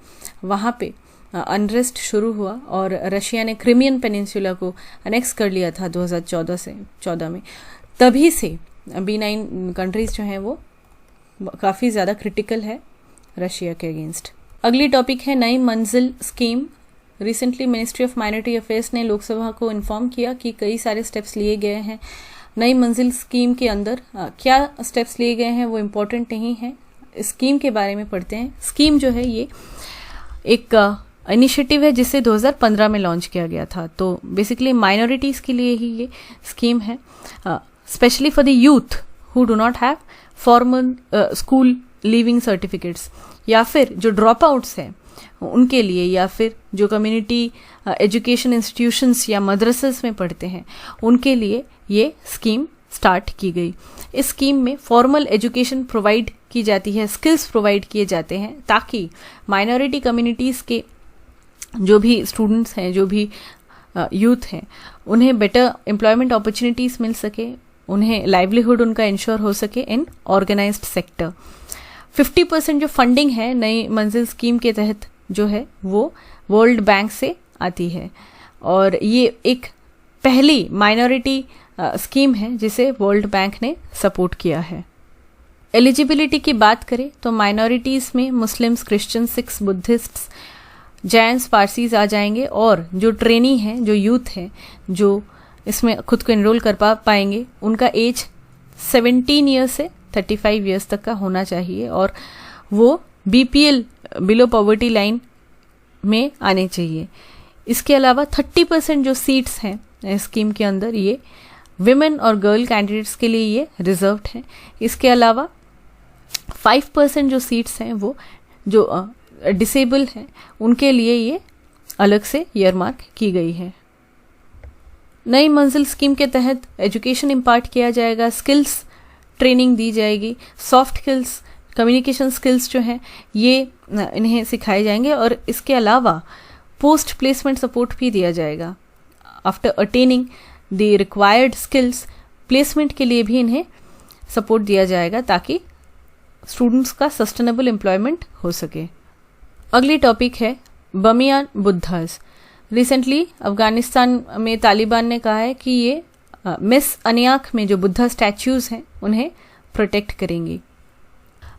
वहाँ पे अनरेस्ट शुरू हुआ और रशिया ने क्रिमियन पेनिनसुला को अनेक्स कर लिया था 2014 में। तभी से B9 कंट्रीज जो हैं वो काफ़ी ज़्यादा क्रिटिकल है रशिया के अगेंस्ट। अगली टॉपिक है नई मंजिल scheme. Recently ministry of minority affairs ने लोकसभा को इन्फॉर्म किया कि कई सारे स्टेप्स लिए गए हैं नई मंजिल स्कीम के अंदर। क्या स्टेप्स लिए गए हैं वो इम्पोर्टेंट नहीं है, स्कीम के बारे में पढ़ते हैं। स्कीम जो है ये एक इनिशिएटिव है जिसे 2015 में लॉन्च किया गया था। तो बेसिकली माइनॉरिटीज़ के लिए ही ये स्कीम है, specially for the youth who do not have formal school leaving certificates, या फिर जो ड्रॉप आउट्स हैं उनके लिए, या फिर जो कम्युनिटी एजुकेशन इंस्टीट्यूशंस या मदरसेस में पढ़ते हैं उनके लिए ये स्कीम स्टार्ट की गई। इस स्कीम में फॉर्मल एजुकेशन प्रोवाइड की जाती है, स्किल्स प्रोवाइड किए जाते हैं, ताकि माइनॉरिटी कम्युनिटीज़ के जो भी स्टूडेंट्स हैं, जो भी यूथ हैं, उन्हें बेटर एम्प्लॉयमेंट अपॉर्चुनिटीज़ मिल सके, उन्हें लाइवलीहुड उनका इंश्योर हो सके इन ऑर्गेनाइज्ड सेक्टर। 50% जो फंडिंग है नई मंजिल स्कीम के तहत जो है वो वर्ल्ड बैंक से आती है और ये एक पहली माइनॉरिटी स्कीम है जिसे वर्ल्ड बैंक ने सपोर्ट किया है। एलिजिबिलिटी की बात करें तो माइनॉरिटीज़ में Muslims, Christian, Sikhs, Buddhists, Jains, Parsis आ जाएंगे और जो ट्रेनी हैं, जो यूथ हैं, जो इसमें खुद को एनरोल कर पाएंगे, उनका एज 17 ईयर्स से 35 ईयर्स तक का होना चाहिए और वो BPL बिलो पॉवर्टी लाइन में आने चाहिए। इसके अलावा 30% जो सीट्स हैं स्कीम के अंदर ये विमेन और गर्ल कैंडिडेट्स के लिए ये रिजर्व्ड हैं। इसके अलावा 5% जो सीट्स हैं वो जो डिसेबल हैं उनके लिए ये अलग से ईयरमार्क की गई है। नई मंजिल स्कीम के तहत एजुकेशन इम्पार्ट किया जाएगा, स्किल्स ट्रेनिंग दी जाएगी, सॉफ्ट स्किल्स, कम्युनिकेशन स्किल्स जो हैं ये इन्हें सिखाए जाएंगे और इसके अलावा पोस्ट प्लेसमेंट सपोर्ट भी दिया जाएगा। After attaining the required skills, placement के लिए भी इन्हें सपोर्ट दिया जाएगा ताकि स्टूडेंट्स का सस्टेनेबल एम्प्लॉयमेंट हो सके। अगली टॉपिक है बमियान बुद्धास। रिसेंटली अफगानिस्तान में तालिबान ने कहा है कि ये मिस अनियाक में जो बुद्धा स्टैच्यूज हैं उन्हें प्रोटेक्ट करेंगी।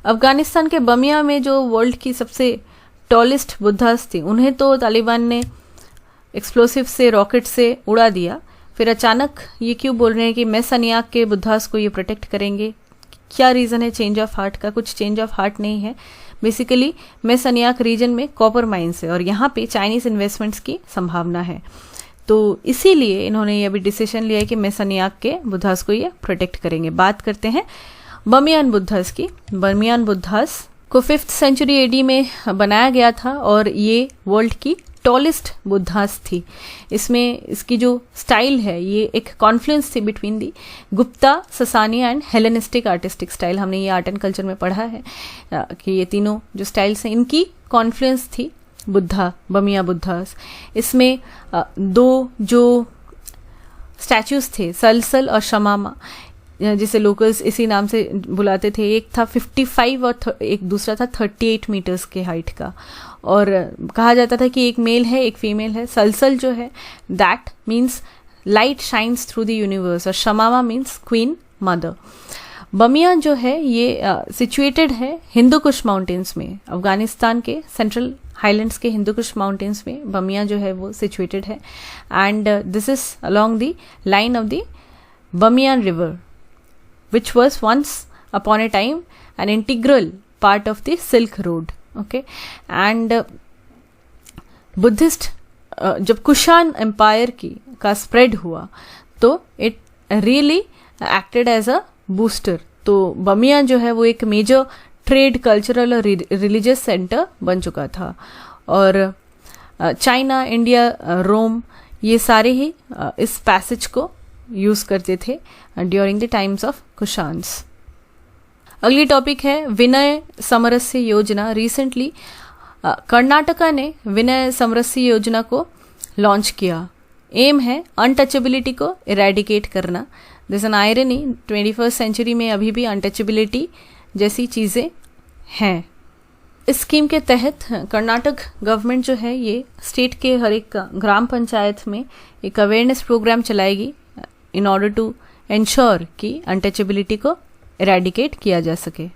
अफगानिस्तान के बमिया में जो वर्ल्ड की सबसे टॉलेस्ट बुद्धास थी उन्हें तो तालिबान ने एक्सप्लोसिव से, रॉकेट से उड़ा दिया। फिर अचानक ये क्यों बोल रहे हैं कि मिस अनियाक के बुद्धास को ये प्रोटेक्ट करेंगे? क्या रीज़न है चेंज ऑफ हार्ट का? कुछ चेंज ऑफ हार्ट नहीं है। बेसिकली मिस अनियाक रीजन में कॉपर माइंस है और यहाँ पे चाइनीज इन्वेस्टमेंट्स की संभावना है, तो इसीलिए इन्होंने ये अभी डिसीजन लिया है कि मिस अनियाक के बुद्धास को ये प्रोटेक्ट करेंगे। बात करते हैं बमियान बुद्धास की। बमियान बुद्धास को 5th सेंचुरी AD में बनाया गया था और ये वर्ल्ड की टॉलेस्ट बुद्धास थी। इसमें इसकी जो स्टाइल है ये एक कॉन्फ्लुएंस थी between the Gupta, Sasani and Hellenistic artistic style. हमने ये आर्ट एंड कल्चर में पढ़ा है कि ये तीनों जो स्टाइल्स हैं इनकी कॉन्फ्लुएंस थी बुद्धा, बमिया बुद्धास। इसमें दो जो स्टैचूज थे, सलसल और शमामा, जिसे लोकल्स इसी नाम से बुलाते थे, एक था 55 और एक दूसरा था 38 मीटर्स के हाइट का और कहा जाता था कि एक मेल है एक फीमेल है। सलसल जो है that means light shines through the universe और शमामा मीन्स क्वीन मदर। बमियाँ जो है ये सिचुएटेड है हिंदू कुश माउंटेन्स में, अफगानिस्तान के सेंट्रल हाईलैंड्स के हिंदू कुश माउंटेन्स में बमियाँ जो है वो सिचुएटेड है। And this is along the line of the Bamiyan river which was once upon a time an integral part of the Silk Road. Okay, and Buddhist जब कुशान एम्पायर का स्प्रेड हुआ तो it really acted as a booster. तो बमियाँ जो है वो एक major trade, cultural और रिलीजियस सेंटर बन चुका था। और चाइना, इंडिया, रोम, ये सारे ही इस पैसेज को यूज करते थे during the times of Kushans. अगली टॉपिक है विनय समरस्य योजना। रिसेंटली कर्नाटका ने विनय समरस्य योजना को लॉन्च किया। एम है अनटचेबिलिटी को इरेडिकेट करना। This N irony, 21st century में अभी भी अनटचेबिलिटी जैसी चीज़ें हैं। इस स्कीम के तहत कर्नाटक गवर्नमेंट जो है ये स्टेट के हर एक ग्राम पंचायत में एक अवेयरनेस प्रोग्राम चलाएगी इन ऑर्डर टू एंश्योर कि अनटचेबिलिटी को इरेडिकेट किया जा सके।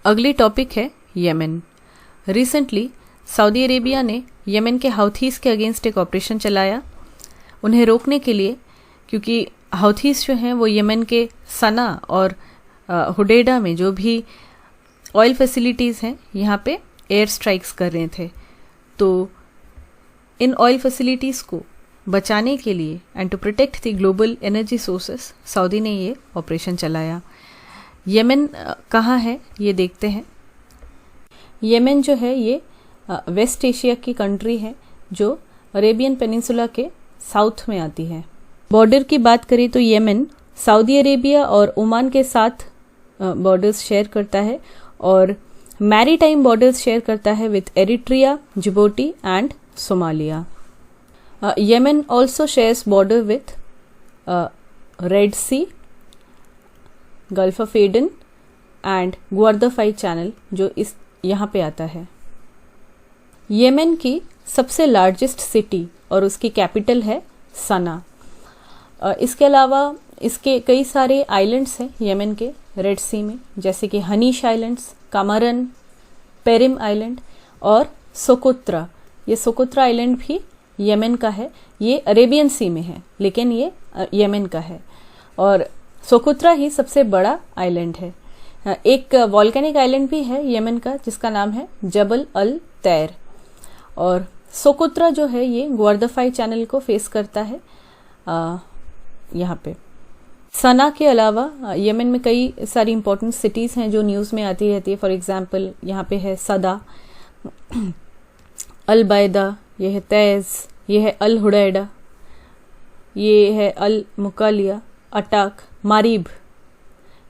अगली टॉपिक है येमेन। रिसेंटली सऊदी अरेबिया ने येमेन के हाउथीस के अगेंस्ट एक ऑपरेशन चलाया उन्हें रोकने के लिए, क्योंकि हाउथीस जो हैं वो येमेन के सना और हुडेडा में जो भी ऑयल फैसिलिटीज़ हैं यहाँ पे एयर स्ट्राइक्स कर रहे थे। तो इन ऑयल फैसिलिटीज़ को बचाने के लिए and to protect the global energy sources Saudi ने ये ऑपरेशन चलाया। येमेन कहाँ है ये देखते हैं। येमेन जो है ये वेस्ट एशिया की कंट्री है जो अरेबियन पेनिनसुला के साउथ में आती है। बॉर्डर की बात करें तो येमेन सऊदी अरेबिया और ओमान के साथ बॉर्डर्स शेयर करता है और मैरीटाइम बॉर्डर्स शेयर करता है with Eritrea, Djibouti and Somalia. Yemen also shares border with Red Sea, Gulf of Aden and Guardafai Channel जो इस यहाँ पे आता है। येमेन की सबसे लार्जेस्ट सिटी और उसकी कैपिटल है सना। इसके अलावा इसके कई सारे आइलैंड्स हैं येमेन के रेड सी में, जैसे कि हनीश आइलैंड्स, कामरन, पेरिम आइलैंड और सोकोत्रा। ये सोकोत्रा आइलैंड भी येमेन का है। ये अरेबियन सी में है लेकिन ये येमेन का है और सोकोत्रा ही सबसे बड़ा आइलैंड है। एक वॉल्केनिक आइलैंड भी है येमेन का जिसका नाम है जबल अल तैर। और सोकोत्रा जो है ये ग्वारदफाई चैनल को फेस करता है यहाँ पे। सना के अलावा येमेन में कई सारी इंपॉर्टेंट सिटीज़ हैं जो न्यूज़ में आती रहती है। फॉर एग्जांपल यहाँ पे है सदा, अल बैदा, ये है तैज़, ये है अल हुडैडा, ये है अल मुकालिया, अटाक, मारीब।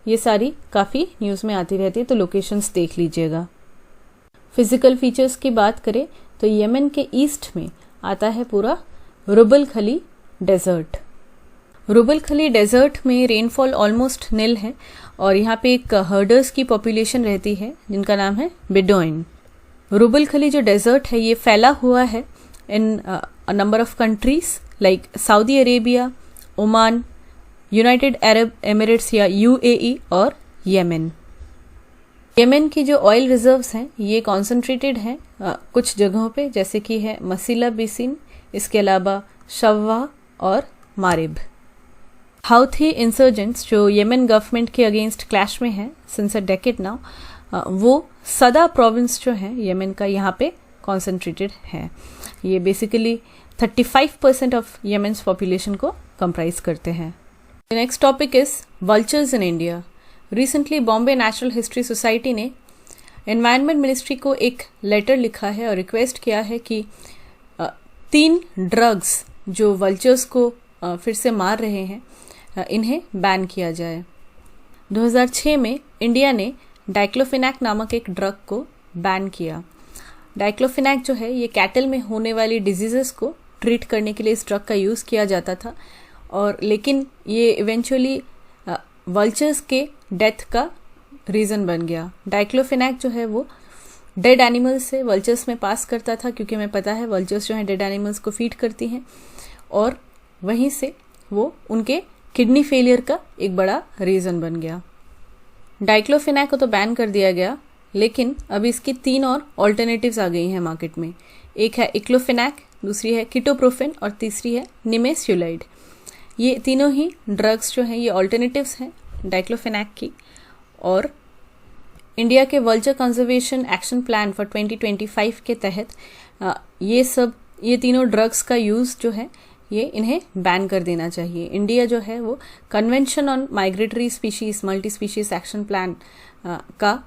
ये सारी काफ़ी न्यूज़ में आती रहती है तो लोकेशंस देख लीजिएगा। फिजिकल फीचर्स की बात करें तो येमेन के ईस्ट में आता है पूरा रुबल खली डेजर्ट। रुबल खली डेजर्ट में रेनफॉल ऑलमोस्ट निल है और यहाँ पे एक हर्डर्स की पॉपुलेशन रहती है जिनका नाम है बेडोइन। रुबल खली जो डेजर्ट है ये फैला हुआ है in a number of countries like Saudi Arabia, Oman, United Arab Emirates या यूएई और येमेन। येमेन की जो ऑयल रिजर्व्स हैं ये कॉन्सेंट्रेटेड हैं कुछ जगहों पे, जैसे कि है मसीला बेसिन, इसके अलावा शव्वा और मारिब। हाउथी इंसर्जेंट्स जो येमेन गवर्नमेंट के अगेंस्ट क्लैश में हैं सिंस अ डेकेड नाउ, वो सदा प्रोविंस जो है येमेन का यहाँ पे कॉन्सेंट्रेटेड है। ये बेसिकली 35% ऑफ येमेन्स पॉपुलेशन को कंप्राइज करते हैं। Next topic is vultures in India. Recently Bombay natural history society ने एनवायरनमेंट मिनिस्ट्री को एक लेटर लिखा है और रिक्वेस्ट किया है कि 3 ड्रग्स जो वल्चर्स को फिर से मार रहे हैं इन्हें बैन किया जाए। 2006 में इंडिया ने डाइक्लोफिनैक नामक एक ड्रग को बैन किया। डाइक्लोफिनैक जो है ये कैटल में होने वाली डिजीजेस को ट्रीट करने के लिए इस ड्रग का यूज़ किया जाता था और लेकिन ये इवेंचुअली वल्चर्स के डेथ का रीज़न बन गया। डाइक्लोफिनैक जो है वो डेड एनिमल्स से वल्चर्स में पास करता था, क्योंकि हमें पता है वल्चर्स जो हैं डेड एनिमल्स को फीड करती हैं और वहीं से वो उनके किडनी फेलियर का एक बड़ा रीज़न बन गया। डाइक्लोफिनैक को तो बैन कर दिया गया, लेकिन अभी इसकी 3 और ऑल्टरनेटिव्स आ गई हैं मार्केट में। एक है इक्लोफिनैक, दूसरी है कीटोप्रोफेन और तीसरी है निमेसुलाइड। ये तीनों ही ड्रग्स जो हैं ये ऑल्टरनेटिव्स हैं डाइक्लोफिनैक की। और इंडिया के vulture conservation action plan for 2025 के तहत ये तीनों ड्रग्स का यूज़ जो है ये इन्हें बैन कर देना चाहिए। इंडिया जो है वो convention on migratory species multi species action plan का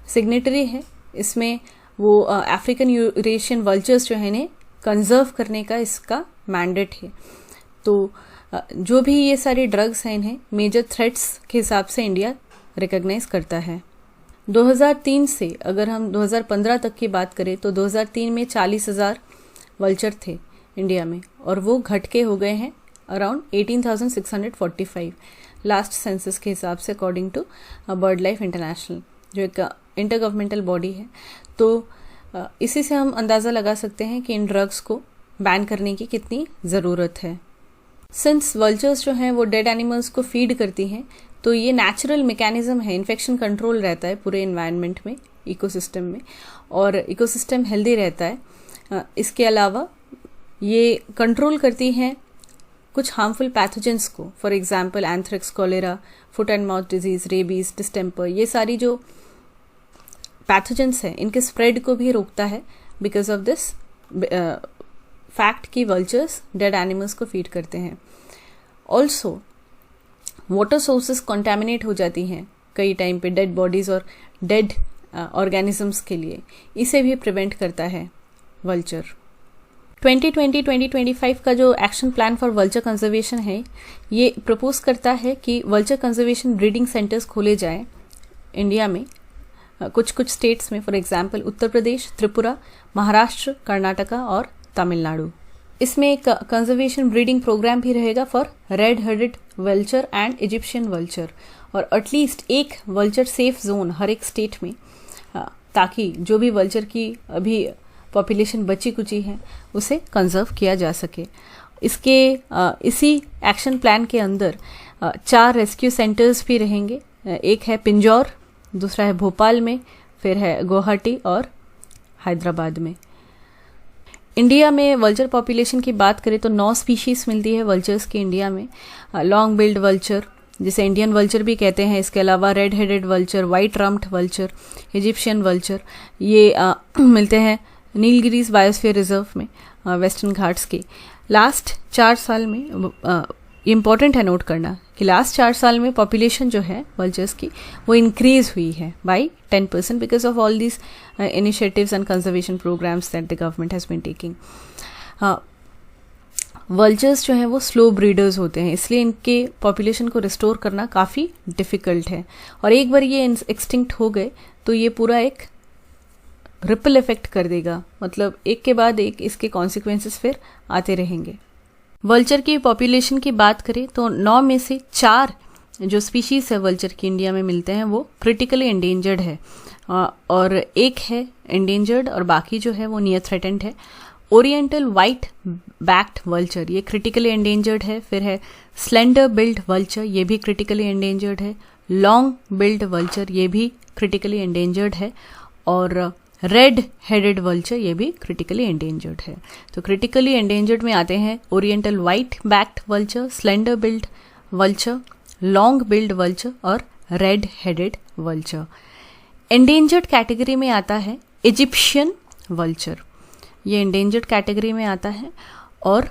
सिग्नेटरी है। इसमें वो अफ्रीकन यूरेशियन वल्चर्स जो है इन्हें कंजर्व करने का इसका मैंडेट है। तो जो भी ये सारी ड्रग्स हैं इन्हें मेजर थ्रेट्स के हिसाब से इंडिया रिकॉग्नाइज करता है। 2003 से अगर हम 2015 तक की बात करें तो 2003 में 40,000 वल्चर थे इंडिया में, और वो घट के हो गए हैं अराउंड 18,645 लास्ट सेंसस के हिसाब से, according to bird life international जो एक इंटर गवर्नमेंटल बॉडी है। तो इसी से हम अंदाज़ा लगा सकते हैं कि इन ड्रग्स को बैन करने की कितनी ज़रूरत है। सिंस वल्चर्स जो हैं वो डेड एनिमल्स को फीड करती हैं, तो ये नेचुरल मैकेनिज्म है, इन्फेक्शन कंट्रोल रहता है पूरे इन्वायरमेंट में, इकोसिस्टम में, और इकोसिस्टम हेल्दी रहता है। इसके अलावा ये कंट्रोल करती हैं कुछ हार्मफुल पैथोजेंस को, for example anthrax, cholera, foot and mouth disease, rabies, distemper, ये सारी जो पैथोजेंस हैं इनके स्प्रेड को भी रोकता है बिकॉज ऑफ दिस फैक्ट कि वल्चर्स डेड एनिमल्स को फीड करते हैं। ऑल्सो वाटर सोर्सेस कॉन्टेमिनेट हो जाती हैं कई टाइम पे डेड बॉडीज़ और डेड ऑर्गेनिजम्स के लिए, इसे भी प्रिवेंट करता है वल्चर। 2020-2025 का जो action plan for vulture conservation है ये प्रपोज करता है कि वल्चर कंजर्वेशन ब्रीडिंग सेंटर्स खोले जाएं इंडिया में कुछ स्टेट्स में, फॉर एग्जांपल उत्तर प्रदेश, त्रिपुरा, महाराष्ट्र, कर्नाटका और तमिलनाडु। इसमें एक कंजर्वेशन ब्रीडिंग प्रोग्राम भी रहेगा for red headed vulture and Egyptian vulture, और एटलीस्ट एक वल्चर सेफ जोन हर एक स्टेट में, ताकि जो भी वल्चर की अभी पॉपुलेशन बची कुची है उसे कंजर्व किया जा सके। इसी एक्शन प्लान के अंदर 4 रेस्क्यू सेंटर्स भी रहेंगे। एक है पिंजौर, दूसरा है भोपाल में, फिर है गुवाहाटी और हैदराबाद में। इंडिया में वल्चर पॉपुलेशन की बात करें तो 9 स्पीशीज़ मिलती है वल्चर्स की इंडिया में। लॉन्ग बिल्ड वल्चर जिसे इंडियन वल्चर भी कहते हैं, इसके अलावा red headed vulture, white rumped vulture, Egyptian vulture, ये मिलते हैं नीलगिरीज बायोस्फीयर रिजर्व में, वेस्टर्न घाट्स के। लास्ट 4 साल में इम्पॉर्टेंट है नोट करना कि लास्ट 4 साल में पॉपुलेशन जो है वल्चर्स की वो इंक्रीज हुई है by 10% because of all these initiatives and conservation programmes that the government has been taking. Vultures जो हैं वो स्लो ब्रीडर्स होते हैं, इसलिए इनके पॉपुलेशन को रिस्टोर करना काफ़ी डिफ़िकल्ट है, और एक बार ये एक्सटिंक्ट हो गए तो ये पूरा एक रिपल इफेक्ट कर देगा, मतलब एक के बाद एक इसके कॉन्सिक्वेंसेस फिर आते रहेंगे। वल्चर की पॉपुलेशन की बात करें तो 9 में से 4 जो स्पीशीज़ है वल्चर की इंडिया में मिलते हैं वो क्रिटिकली एंडेंजर्ड है, और एक है एंडेंजर्ड और बाकी जो है वो नियर थ्रेटेंड है। ओरिएंटल वाइट बैक्ड वल्चर ये क्रिटिकली एंडेंजर्ड है। फिर है स्लेंडर बिल्ड वल्चर, ये भी क्रिटिकली एंडेंजर्ड है। लॉन्ग बिल्ड वल्चर ये भी क्रिटिकली एंडेंजर्ड है, और रेड हेडेड वल्चर ये भी क्रिटिकली एंडेंजर्ड है। तो क्रिटिकली एंडेंजर्ड में आते हैं oriental white backed vulture, slender billed vulture, long billed vulture और red headed vulture. Endangered category में आता है इजिप्शियन वल्चर, ये एंडेंजर्ड कैटेगरी में आता है, और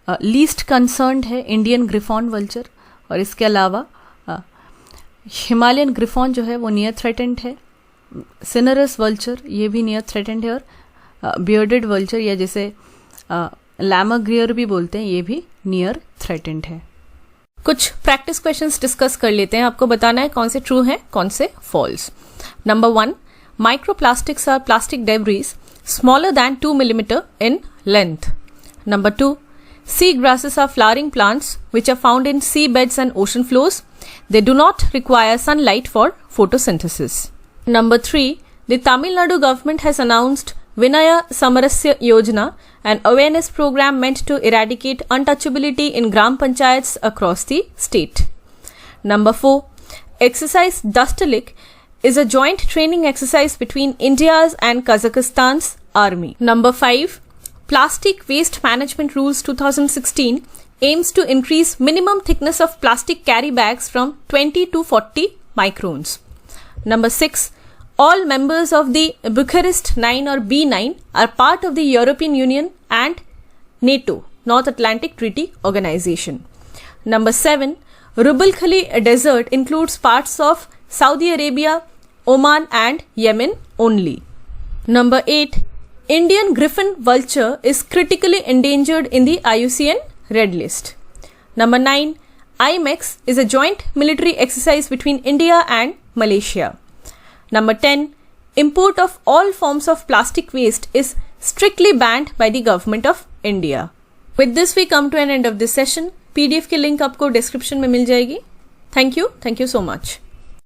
लीस्ट कंसर्न्ड है इंडियन ग्रिफॉन वल्चर, और इसके अलावा हिमालयन ग्रिफॉन जो है वो नियर थ्रेटेंड है। सिनरस वल्चर ये भी नियर थ्रेटेंड है, और बियर्डेड वल्चर या जिसे लैमग्रियर भी बोलते हैं ये भी नियर थ्रेटेंड है। कुछ प्रैक्टिस क्वेश्चंस डिस्कस कर लेते हैं, आपको बताना है कौन से ट्रू हैं कौन से false. Number 1, microplastics are plastic debris smaller than 2 millimeter in length. Number 2, sea grasses are flowering plants which are found in sea beds and ocean floors. They do not require sunlight for photosynthesis. Number 3, the Tamil Nadu government has announced Vinaya Samarasya Yojana, an awareness program meant to eradicate untouchability in Gram Panchayats across the state. Number 4, Exercise Dustalik is a joint training exercise between India's and Kazakhstan's army. Number 5. Plastic Waste Management Rules 2016 aims to increase minimum thickness of plastic carry bags from 20 to 40 microns. Number 6. All members of the Bucharest 9 or B9 are part of the European Union and NATO, North Atlantic Treaty Organization. Number 7. Rub al Khali Desert includes parts of Saudi Arabia, Oman and Yemen only. Number 8. Indian griffon vulture is critically endangered in the IUCN Red List. Number 9. IMEX is a joint military exercise between India and Malaysia. Number 10. Import of all forms of plastic waste is strictly banned by the government of India. With this we come to an end of this session. PDF की link आपको description में मिल जाएगी. Thank you so much.